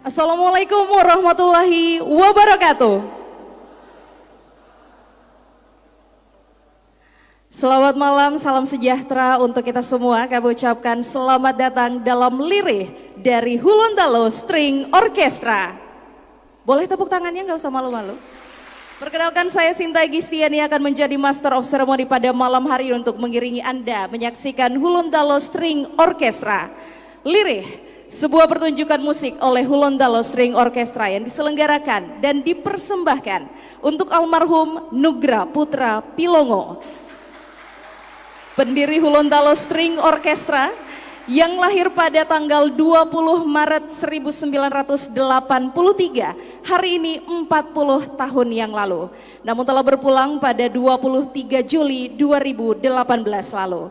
Assalamualaikum warahmatullahi wabarakatuh. Selamat malam, salam sejahtera untuk kita semua. Kami ucapkan selamat datang dalam Lirih dari Hulundalo String Orchestra. Boleh tepuk tangannya, nggak usah malu-malu. Perkenalkan, saya Sinta Gistiani akan menjadi Master of Ceremony pada malam hari untuk mengiringi Anda menyaksikan Hulundalo String Orchestra. Lirih, sebuah pertunjukan musik oleh Hulundalo String Orchestra yang diselenggarakan dan dipersembahkan untuk almarhum Nugra Putra Pilongo, pendiri Hulundalo String Orchestra yang lahir pada tanggal 20 Maret 1983, hari ini 40 tahun yang lalu. Namun telah berpulang pada 23 Juli 2018 lalu.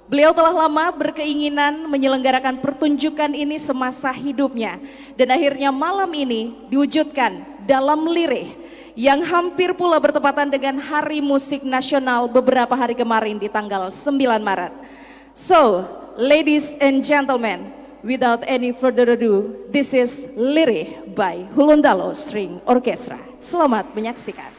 Beliau telah lama berkeinginan menyelenggarakan pertunjukan ini semasa hidupnya, dan akhirnya malam ini diwujudkan dalam Lirih yang hampir pula bertepatan dengan Hari Musik Nasional beberapa hari kemarin di tanggal 9 Maret. So, ladies and gentlemen, without any further ado, this is Lirih by Hulundalo String Orchestra. Selamat menyaksikan.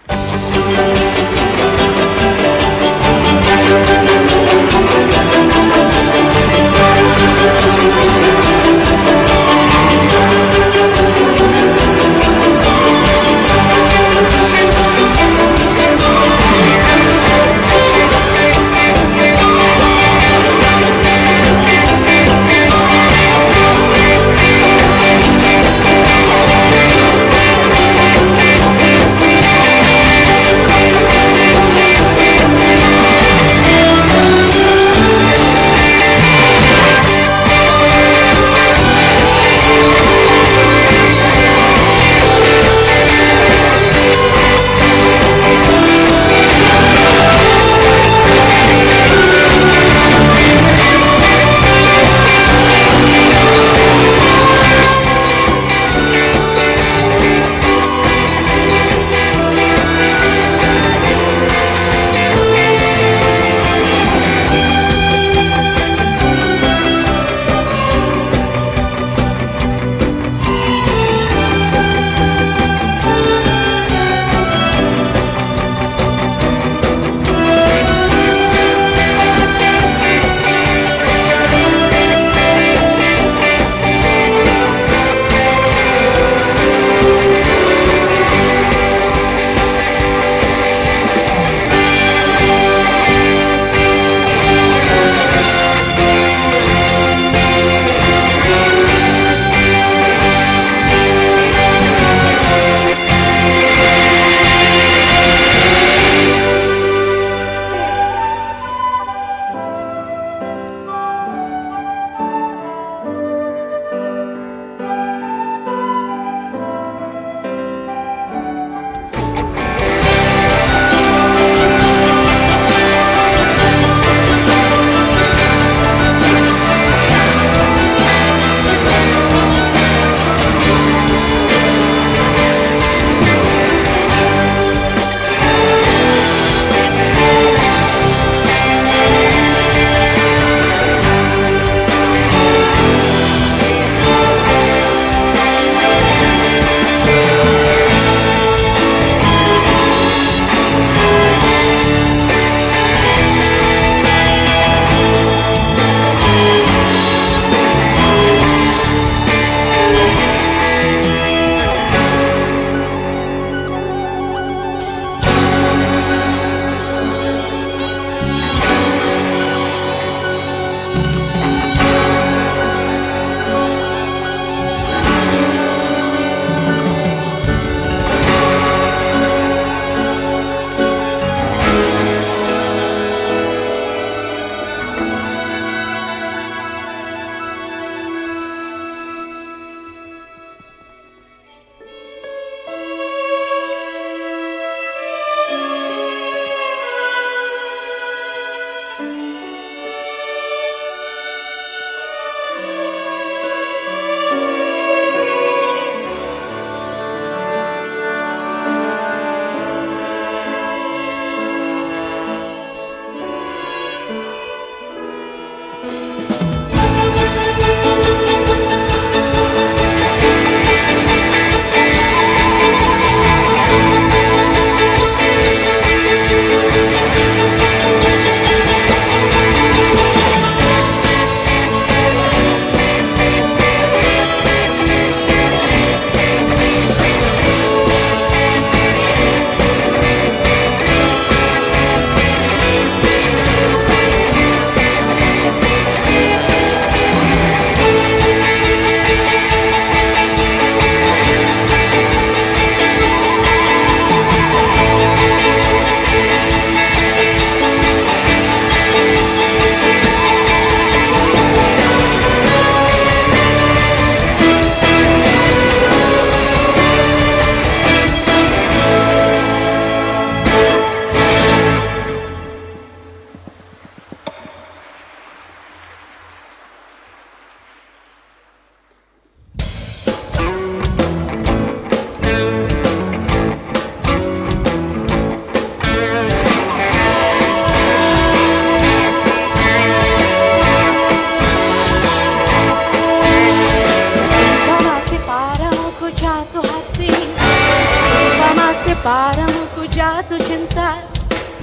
Padamu ku jatuh cinta,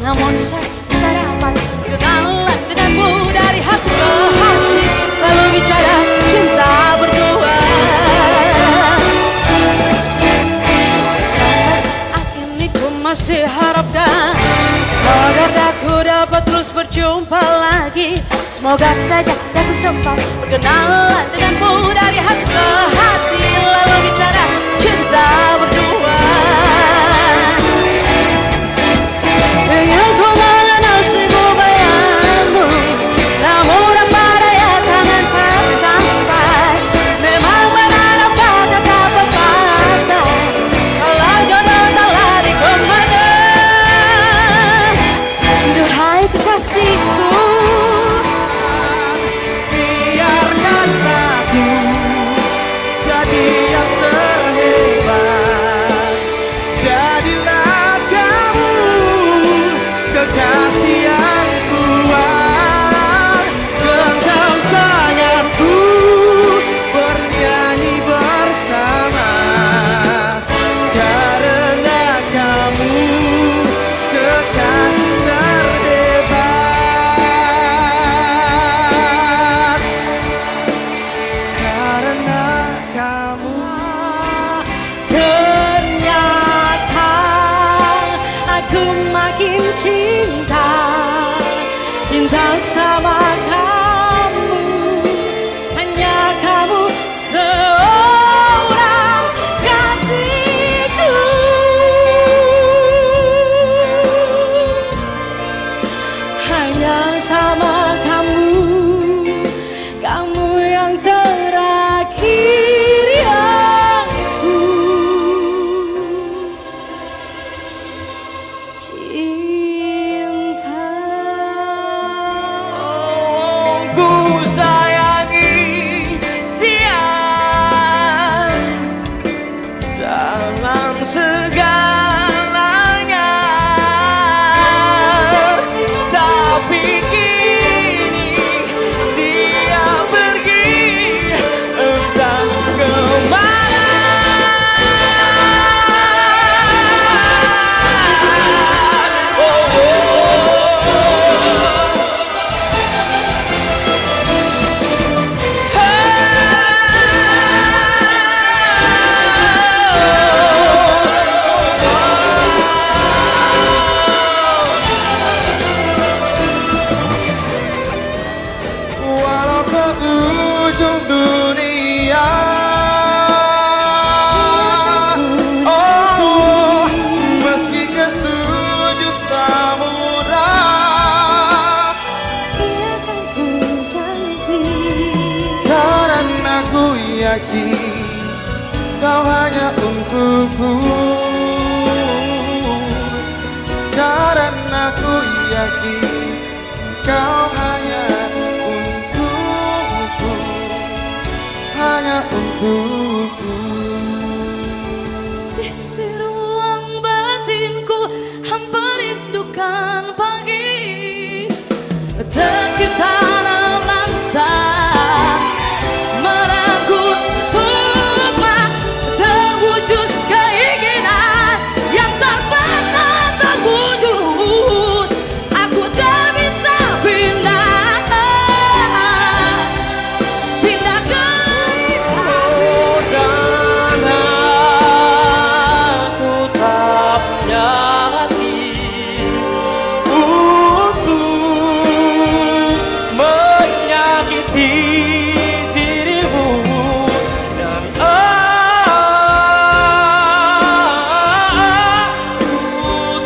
namun saya tak dapat kenalan denganmu dari hati ke hati, lalu bicara cinta berdua. Sampai saat ini ku masih harapkan agar aku dapat terus berjumpa lagi. Semoga saja aku sempat berkenalan denganmu dari hati ke hati, lalu bicara cinta berdua. Ingin ku mengenal seribu bayangmu, namun apa daya tangan tak sampai. Memang benar apa kata pepatah, kalau jodoh tak lari kemana. Duhai kekasihku, biarkan aku jadi yang terhebat. Jadilah kamu kekasih yang kuat. Genggam tanganku, bernyanyi bersama. Karena kamu kekasih terhebat. Karena kamu ternyata aku makin cinta sama kamu. Hanya kamu seorang kasihku. Hanya sama kamu, kamu yang terakhir yang ku cinta. ku sayangi dia dalam segalanya. Tapi kini dia pergi entah kemana. Walau ke ujung dunia, oh, meski ke tujuh samudra, Pasti akan ku janji. karena ku yakin kau hanya untukku. Karena ku yakin kau hanya untukku, hanya untukku. Sisi ruang batinku hampa rindukan pagi, tercipta lensa meragu sukma, terwujud keinginan yang tak pernah terwujud. Aku tak bisa pindah ke Dan aku tak punya hati untuk menyakiti dirimu. Dan aku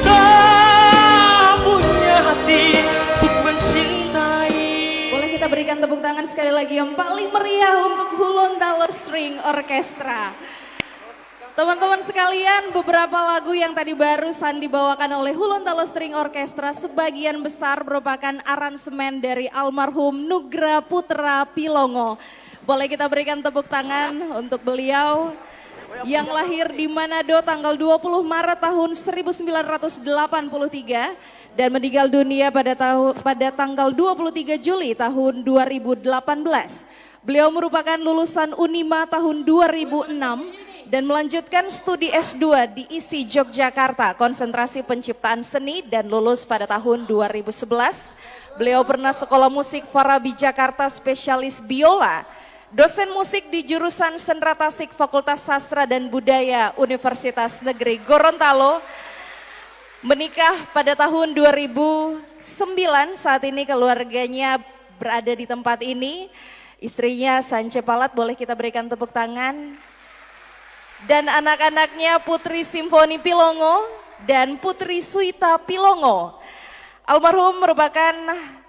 tak punya hati untuk mencintai. Boleh kita berikan tepuk tangan sekali lagi yang paling meriah untuk Hulundalo String Orchestra. Teman-teman sekalian, beberapa lagu yang tadi barusan dibawakan oleh Hulundalo String Orchestra sebagian besar merupakan aransemen dari almarhum Nugra Putra Pilongo. Boleh kita berikan tepuk tangan untuk beliau yang lahir di Manado tanggal 20 Maret tahun 1983 dan meninggal dunia pada tanggal 23 Juli tahun 2018. Beliau merupakan lulusan Unima tahun 2006 dan melanjutkan studi S2 di ISI Yogyakarta, konsentrasi penciptaan seni dan lulus pada tahun 2011. Beliau pernah sekolah musik Farabi Jakarta, spesialis biola, dosen musik di jurusan Sendra Tasik Fakultas Sastra dan Budaya Universitas Negeri Gorontalo. Menikah pada tahun 2009, saat ini keluarganya berada di tempat ini. Istrinya Sance Palat, boleh kita berikan tepuk tangan. Dan anak-anaknya Putri Simfoni Pilongo dan Putri Suita Pilongo. Almarhum merupakan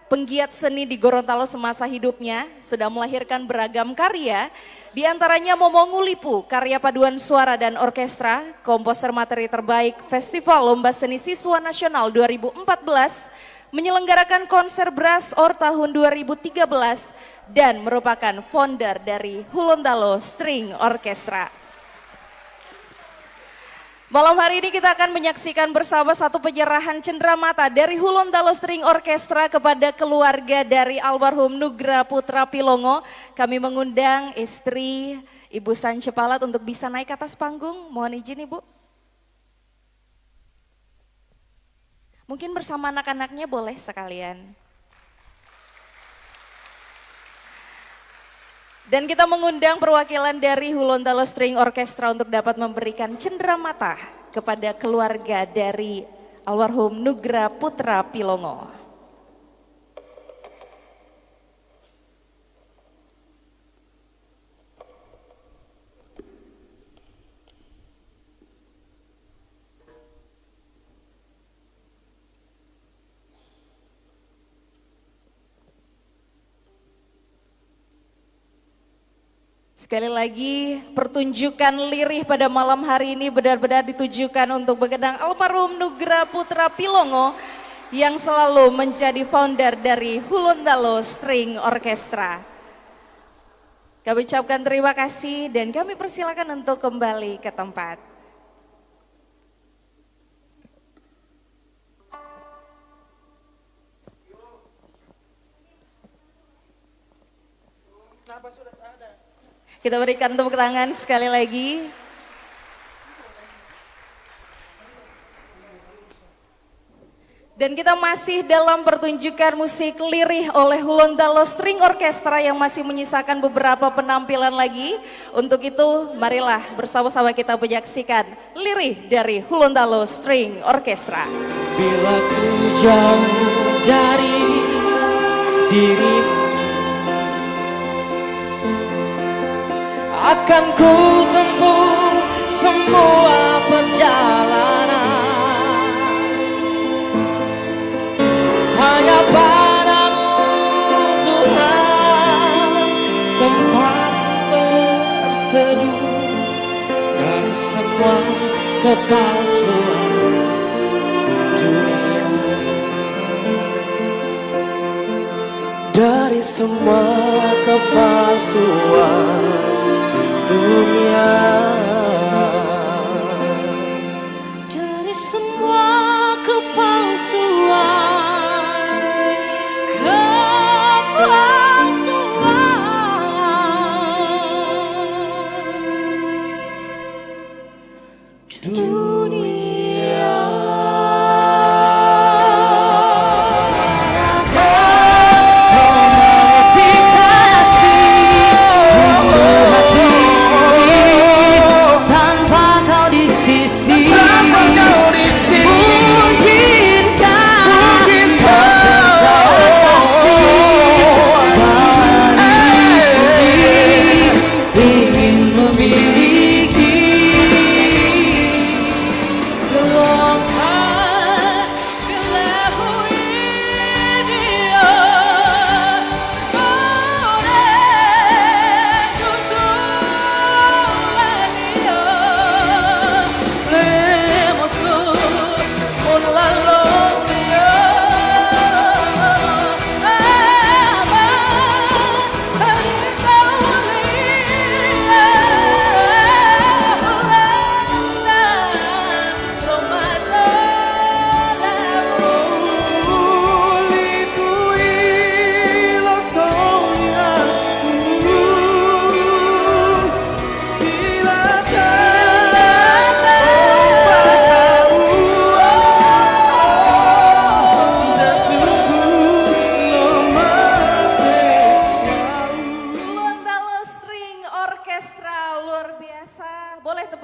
penggiat seni di Gorontalo semasa hidupnya, sudah melahirkan beragam karya, di antaranya Momongulipu, karya paduan suara dan orkestra, komposer materi terbaik Festival Lomba Seni Siswa Nasional 2014, menyelenggarakan konser Brass Or tahun 2013, dan merupakan founder dari Hulondalo String Orchestra. Malam hari ini kita akan menyaksikan bersama satu penyerahan cenderamata dari Hulondalo String Orchestra kepada keluarga dari almarhum Nugra Putra Pilongo. Kami mengundang istri Ibu Sance Palat untuk bisa naik ke atas panggung. Mohon izin Ibu. Mungkin bersama anak-anaknya boleh sekalian. Dan kita mengundang perwakilan dari Hulondalo String Orchestra untuk dapat memberikan cenderamata kepada keluarga dari almarhum Nugra Putra Pilongo. Sekali lagi pertunjukan lirih pada malam hari ini benar-benar ditujukan untuk mengenang almarhum Nugra Putra Pilongo yang selalu menjadi founder dari Hulondalo String Orchestra. Kami ucapkan terima kasih dan kami persilakan untuk kembali ke tempat. Kita berikan tepuk tangan sekali lagi. Dan kita masih dalam pertunjukan musik lirih oleh Hulondalo String Orchestra yang masih menyisakan beberapa penampilan lagi. Untuk itu marilah bersama-sama kita menyaksikan lirih dari Hulondalo String Orchestra. Bila ku jauh dari dirimu, akan ku tempuh semua perjalanan hanya padamu Tuhan, tempat berteduh dari semua kepalsuan dunia, dari semua kepalsuan dunia, dari semua kepalsuan, dunia.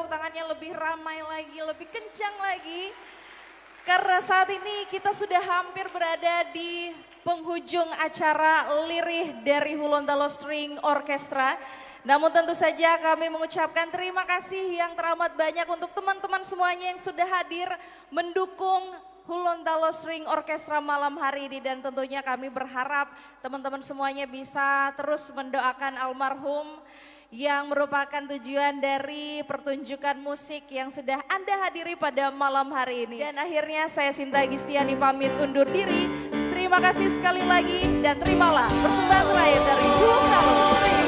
tepuk tangannya lebih ramai lagi, lebih kencang lagi. Karena saat ini kita sudah hampir berada di penghujung acara Lirih dari Gorontalo String Orchestra. Namun tentu saja kami mengucapkan terima kasih yang teramat banyak untuk teman-teman semuanya yang sudah hadir mendukung Gorontalo String Orchestra malam hari ini. Dan tentunya kami berharap teman-teman semuanya bisa terus mendoakan almarhum yang merupakan tujuan dari pertunjukan musik yang sudah Anda hadiri pada malam hari ini. Dan akhirnya saya Sinta Gistiani pamit undur diri. Terima kasih sekali lagi dan terimalah persembahan terakhir dari Gorontalo String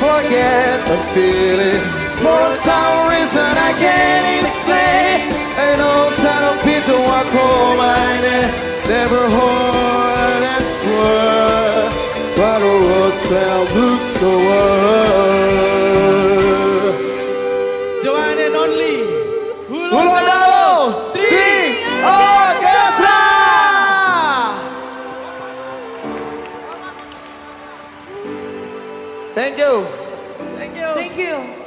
Forget the feeling for some reason I can't explain. And all sound of people walk home and never heard and swear. But the world spell look the world. The one and only Gorontalo String Orchestra. Thank you. Thank you.